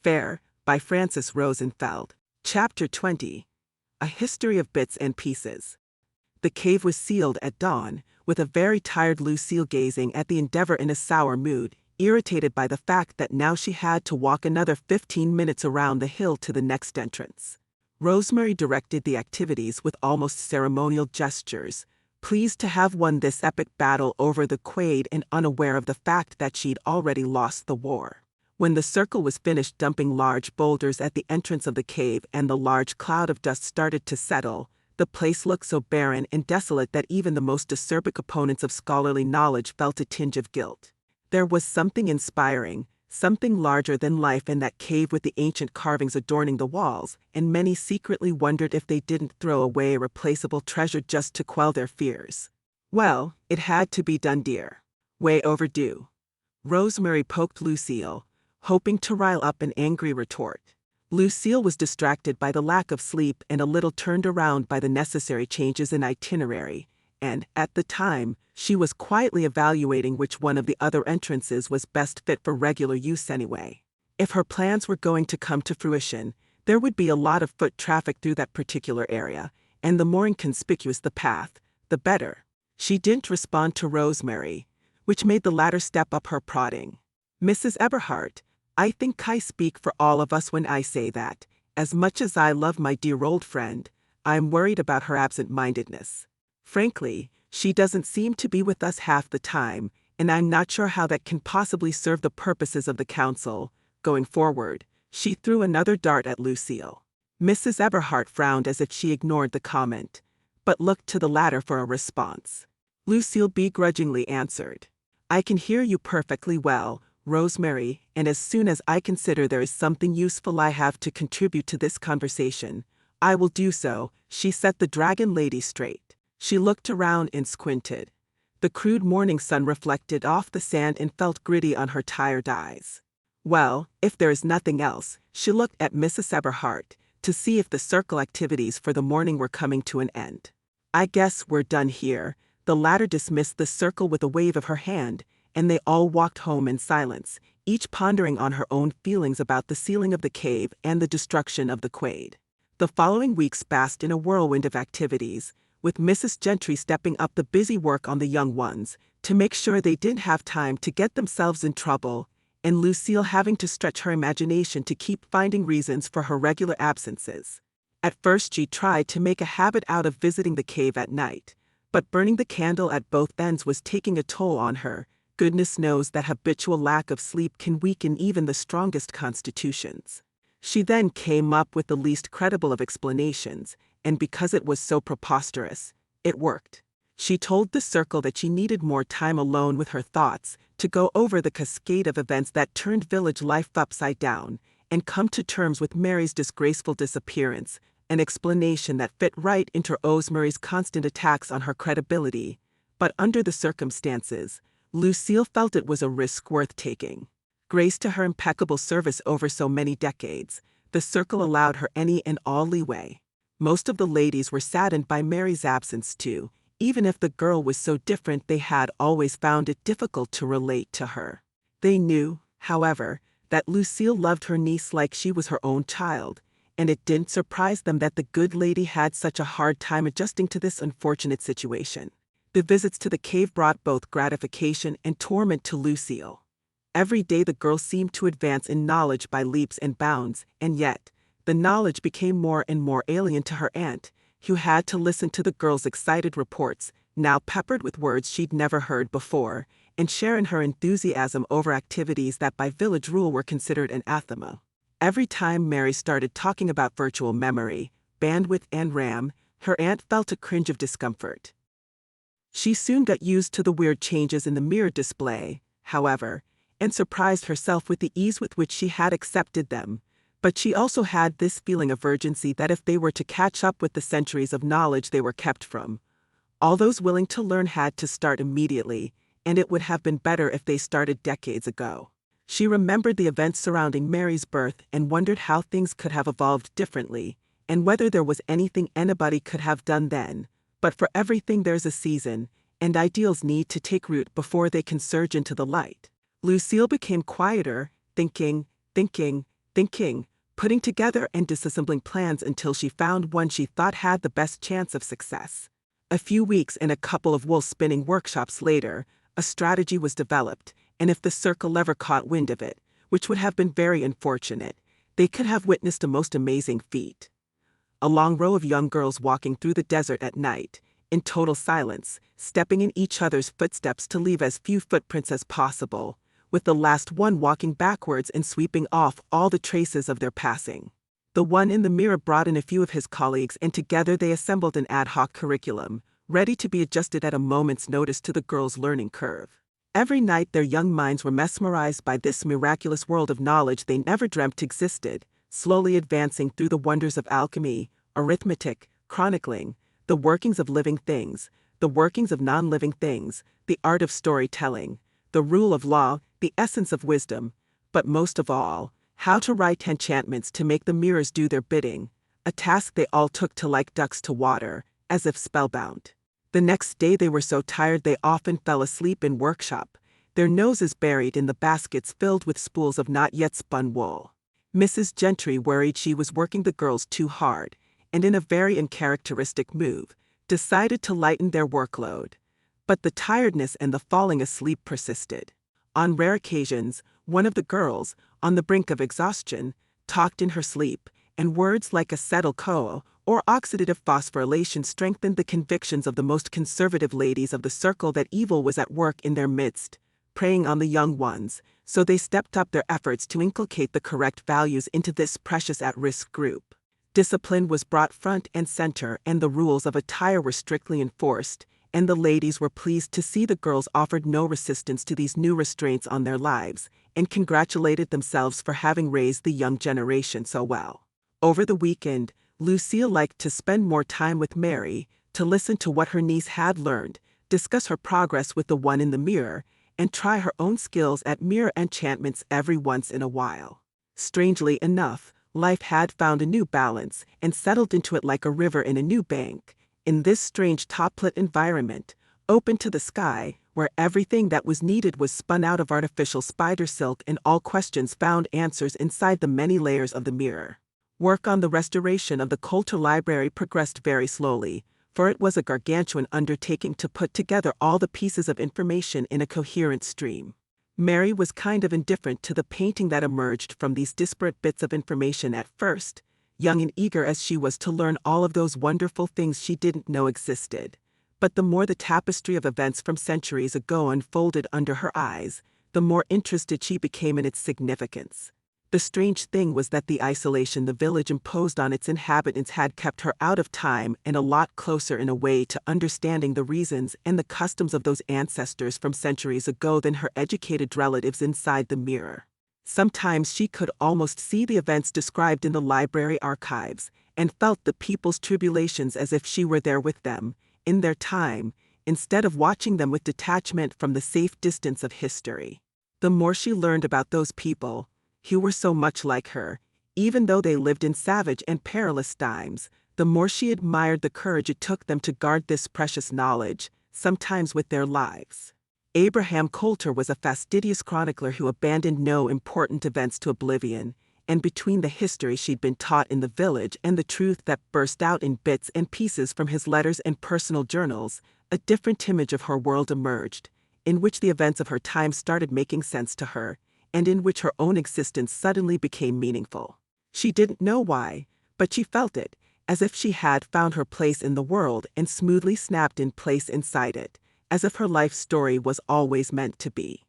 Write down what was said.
Fair, by Frances Rosenfeld. Chapter 20. A History of Bits and Pieces. The cave was sealed at dawn, with a very tired Lucille gazing at the endeavor in a sour mood, irritated by the fact that now she had to walk another 15 minutes around the hill to the next entrance. Rosemary directed the activities with almost ceremonial gestures, pleased to have won this epic battle over the quell and unaware of the fact that she'd already lost the war. When the circle was finished dumping large boulders at the entrance of the cave and the large cloud of dust started to settle, the place looked so barren and desolate that even the most acerbic opponents of scholarly knowledge felt a tinge of guilt. There was something inspiring, something larger than life in that cave with the ancient carvings adorning the walls, and many secretly wondered if they didn't throw away irreplaceable treasure just to quell their fears. Well, it had to be done, dear. Way overdue. Rosemary poked Lucille, hoping to rile up an angry retort. Lucille was distracted by the lack of sleep and a little turned around by the necessary changes in itinerary, and, at the time, she was quietly evaluating which one of the other entrances was best fit for regular use anyway. If her plans were going to come to fruition, there would be a lot of foot traffic through that particular area, and the more inconspicuous the path, the better. She didn't respond to Rosemary, which made the latter step up her prodding. Mrs. Eberhardt, I think I speak for all of us when I say that, as much as I love my dear old friend, I'm worried about her absent-mindedness. Frankly, she doesn't seem to be with us half the time, and I'm not sure how that can possibly serve the purposes of the council. Going forward, she threw another dart at Lucille. Mrs. Eberhardt frowned as if she ignored the comment, but looked to the latter for a response. Lucille begrudgingly answered, I can hear you perfectly well, Rosemary, and as soon as I consider there is something useful I have to contribute to this conversation, I will do so. She set the dragon lady straight. She looked around and squinted. The crude morning sun reflected off the sand and felt gritty on her tired eyes. Well, if there is nothing else, she looked at Mrs. Eberhardt to see if the circle activities for the morning were coming to an end. I guess we're done here. The latter dismissed the circle with a wave of her hand, and they all walked home in silence, each pondering on her own feelings about the sealing of the cave and the destruction of the quell. The following weeks passed in a whirlwind of activities, with Mrs. Gentry stepping up the busy work on the young ones, to make sure they didn't have time to get themselves in trouble, and Lucille having to stretch her imagination to keep finding reasons for her regular absences. At first she tried to make a habit out of visiting the cave at night, but burning the candle at both ends was taking a toll on her. Goodness knows that habitual lack of sleep can weaken even the strongest constitutions. She then came up with the least credible of explanations, and because it was so preposterous, it worked. She told the circle that she needed more time alone with her thoughts to go over the cascade of events that turned village life upside down, and come to terms with Mary's disgraceful disappearance, an explanation that fit right into Rosemary's constant attacks on her credibility. But under the circumstances, Lucille felt it was a risk worth taking. Grace to her impeccable service over so many decades, the circle allowed her any and all leeway. Most of the ladies were saddened by Mary's absence too. Even if the girl was so different, they had always found it difficult to relate to her. They knew, however, that Lucille loved her niece like she was her own child, and it didn't surprise them that the good lady had such a hard time adjusting to this unfortunate situation. The visits to the cave brought both gratification and torment to Lucille. Every day the girl seemed to advance in knowledge by leaps and bounds, and yet, the knowledge became more and more alien to her aunt, who had to listen to the girl's excited reports, now peppered with words she'd never heard before, and share in her enthusiasm over activities that by village rule were considered anathema. Every time Mary started talking about virtual memory, bandwidth and RAM, her aunt felt a cringe of discomfort. She soon got used to the weird changes in the mirror display, however, and surprised herself with the ease with which she had accepted them. But she also had this feeling of urgency that if they were to catch up with the centuries of knowledge they were kept from, all those willing to learn had to start immediately, and it would have been better if they started decades ago. She remembered the events surrounding Mary's birth and wondered how things could have evolved differently, and whether there was anything anybody could have done then. But for everything there's a season, and ideals need to take root before they can surge into the light. Lucille became quieter, thinking, thinking, putting together and disassembling plans until she found one she thought had the best chance of success. A few weeks and a couple of wool spinning workshops later, a strategy was developed, and if the circle ever caught wind of it, which would have been very unfortunate, they could have witnessed a most amazing feat. A long row of young girls walking through the desert at night, in total silence, stepping in each other's footsteps to leave as few footprints as possible, with the last one walking backwards and sweeping off all the traces of their passing. The one in the mirror brought in a few of his colleagues, and together they assembled an ad hoc curriculum, ready to be adjusted at a moment's notice to the girls' learning curve. Every night their young minds were mesmerized by this miraculous world of knowledge they never dreamt existed, slowly advancing through the wonders of alchemy, arithmetic, chronicling, the workings of living things, the workings of non-living things, the art of storytelling, the rule of law, the essence of wisdom, but most of all, how to write enchantments to make the mirrors do their bidding, a task they all took to like ducks to water, as if spellbound. The next day they were so tired they often fell asleep in workshop, their noses buried in the baskets filled with spools of not yet spun wool. Mrs. Gentry worried she was working the girls too hard, and in a very uncharacteristic move, decided to lighten their workload. But the tiredness and the falling asleep persisted. On rare occasions, one of the girls, on the brink of exhaustion, talked in her sleep, and words like acetyl-CoA or oxidative phosphorylation strengthened the convictions of the most conservative ladies of the circle that evil was at work in their midst, preying on the young ones, so they stepped up their efforts to inculcate the correct values into this precious at-risk group. Discipline was brought front and center, and the rules of attire were strictly enforced, and the ladies were pleased to see the girls offered no resistance to these new restraints on their lives, and congratulated themselves for having raised the young generation so well. Over the weekend, Lucille liked to spend more time with Mary, to listen to what her niece had learned, discuss her progress with the one in the mirror, and try her own skills at mirror enchantments every once in a while. Strangely enough, life had found a new balance and settled into it like a river in a new bank, in this strange toplit environment, open to the sky, where everything that was needed was spun out of artificial spider silk and all questions found answers inside the many layers of the mirror. Work on the restoration of the Coulter Library progressed very slowly, for it was a gargantuan undertaking to put together all the pieces of information in a coherent stream. Mary was kind of indifferent to the painting that emerged from these disparate bits of information at first, young and eager as she was to learn all of those wonderful things she didn't know existed. But the more the tapestry of events from centuries ago unfolded under her eyes, the more interested she became in its significance. The strange thing was that the isolation the village imposed on its inhabitants had kept her out of time and a lot closer in a way to understanding the reasons and the customs of those ancestors from centuries ago than her educated relatives inside the mirror. Sometimes she could almost see the events described in the library archives, and felt the people's tribulations as if she were there with them, in their time, instead of watching them with detachment from the safe distance of history. The more she learned about those people, who were so much like her, even though they lived in savage and perilous times, the more she admired the courage it took them to guard this precious knowledge, sometimes with their lives. Abraham Coulter was a fastidious chronicler who abandoned no important events to oblivion, and between the history she'd been taught in the village and the truth that burst out in bits and pieces from his letters and personal journals, a different image of her world emerged, in which the events of her time started making sense to her, and in which her own existence suddenly became meaningful. She didn't know why, but she felt it, as if she had found her place in the world and smoothly snapped in place inside it, as if her life story was always meant to be.